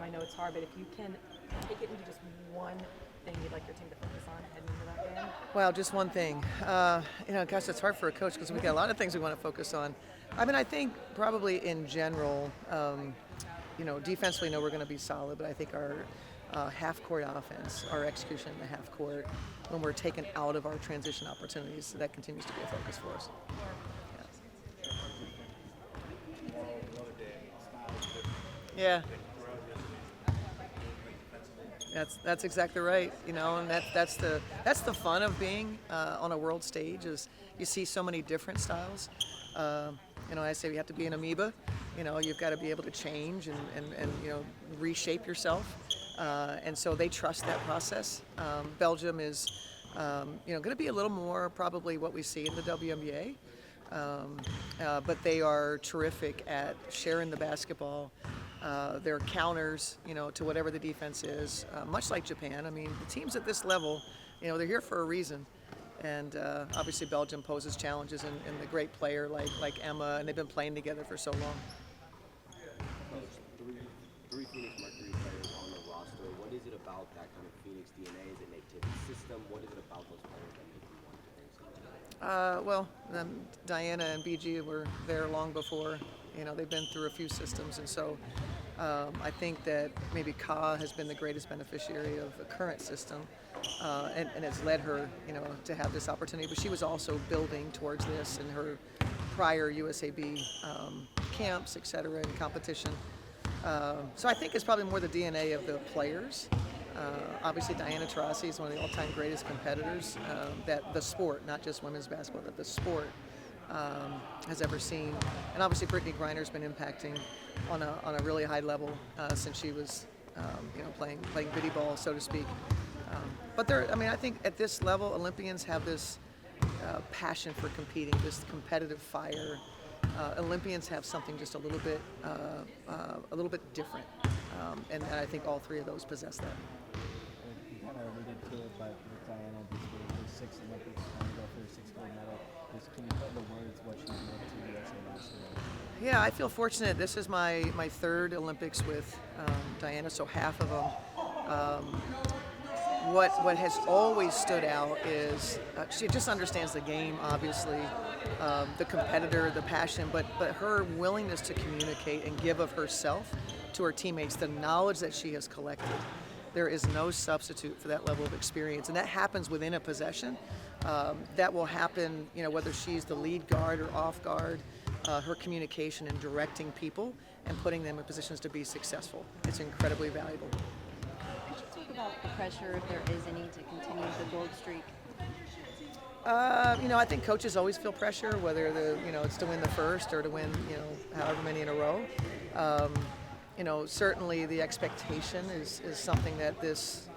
I know it's hard, but if you can take it into just one thing you'd like your team to focus on heading into that game? Well, just one thing. Gosh, it's hard for a coach because we got a lot of things we want to focus on. I mean, I think probably in general, defensively, we're going to be solid, but I think our half-court offense, our execution in the half-court, when we're taken out of our transition opportunities, that continues to be a focus for us. Yeah. That's exactly right, and that's the fun of being on a world stage is you see so many different styles. I say we have to be an amoeba. You've got to be able to change and reshape yourself, and so they trust that process. Belgium is going to be a little more probably what we see in the WNBA, but they are terrific at sharing the basketball. Their counters, to whatever the defense is, much like Japan. I mean, the teams at this level, they're here for a reason. And obviously Belgium poses challenges and the great player like Emma, and they've been playing together for so long. Three Phoenix Mercury players on the roster. What is it about that kind of Phoenix DNA? Is it native to the system? What is it about those players that make you want to bring something? Diana and BG were there long before. They've been through a few systems, and so I think that maybe Ka has been the greatest beneficiary of the current system, and has led her, to have this opportunity. But she was also building towards this in her prior USAB camps, et cetera, and competition. So I think it's probably more the DNA of the players. Obviously, Diana Taurasi is one of the all-time greatest competitors that the sport, not just women's basketball, but the sport has ever seen. And obviously, Brittany Griner's been impacting on a really high level since she was, playing biddy ball, so to speak. But I think at this level, Olympians have this passion for competing, this competitive fire. Olympians have something just a little bit different, and I think all three of those possess that. You kind of alluded to it, but with Diana, this 6 Olympics, trying to go for a 6 gold medal. Can you put into words what she's meant to the USA national? Yeah, I feel fortunate. This is my third Olympics with Diana, so half of them. What has always stood out is she just understands the game, obviously, the competitor, the passion, but her willingness to communicate and give of herself to her teammates, the knowledge that she has collected. There is no substitute for that level of experience, and that happens within a possession. That will happen, whether she's the lead guard or off guard. Her communication and directing people and putting them in positions to be successful. It's incredibly valuable. Could you talk about the pressure, if there is any, to continue the gold streak? I think coaches always feel pressure, whether it's to win the first or to win, however many in a row. Certainly the expectation is something that this,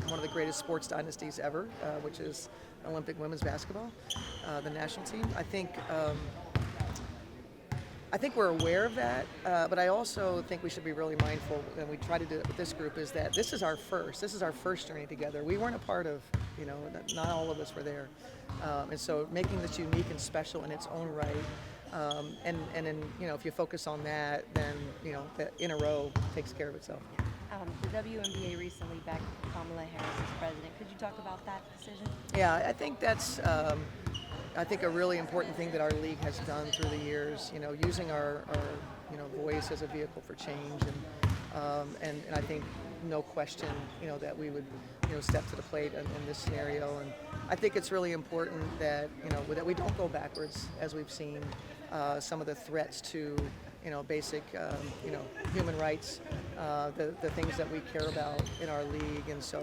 one of the greatest sports dynasties ever, which is Olympic women's basketball, the national team. I think we're aware of that, but I also think we should be really mindful, and we try to do it with this group, is that this is our first journey together. We weren't a part of, not all of us were there. And so making this unique and special in its own right, and if you focus on that, then, that in a row takes care of itself. The WNBA recently backed Kamala Harris as president. Could you talk about that decision? Yeah, I think that's a really important thing that our league has done through the years. Using our voice as a vehicle for change, and I think no question that we would step to the plate in this scenario. And I think it's really important that that we don't go backwards, as we've seen some of the threats to basic human rights, the things that we care about in our league. And so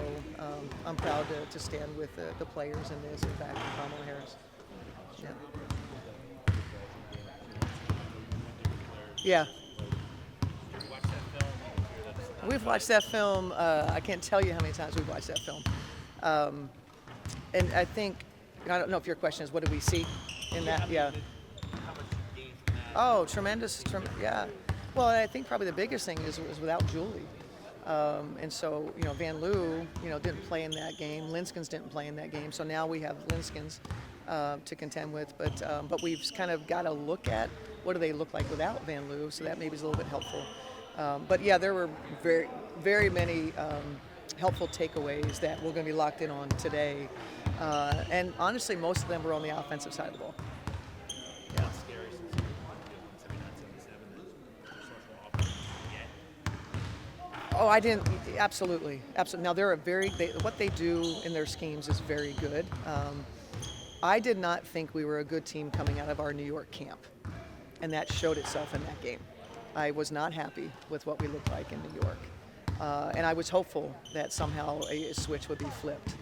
I'm proud to stand with the players in this, in fact, Kamala Harris. Yeah. Yeah. We've watched that film. I can't tell you how many times we've watched that film. And I think, I don't know if your question is, what did we see in that? Yeah. Oh, tremendous. Yeah. Well, I think probably the biggest thing is without Julie. And so, Van Loo, didn't play in that game. Linskens didn't play in that game. So now we have Linskens to contend with. But we've kind of got to look at what do they look like without Van Loo. So that maybe is a little bit helpful. But yeah, there were very many helpful takeaways that we're going to be locked in on today. And honestly, most of them were on the offensive side of the ball. Yeah. Oh, I didn't. Absolutely. Now, what they do in their schemes is very good. I did not think we were a good team coming out of our New York camp, and that showed itself in that game. I was not happy with what we looked like in New York, and I was hopeful that somehow a switch would be flipped.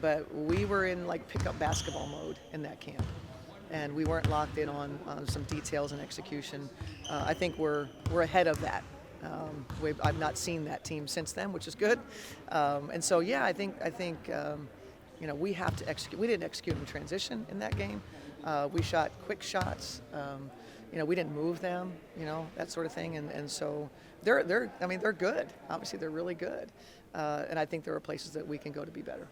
But we were in like pickup basketball mode in that camp, and we weren't locked in on some details and execution. I think we're ahead of that. I've not seen that team since then, which is good. And so, yeah, I think we have to execute. We didn't execute in transition in that game. We shot quick shots. We didn't move them. That sort of thing. And so they're good. Obviously, they're really good. And I think there are places that we can go to be better.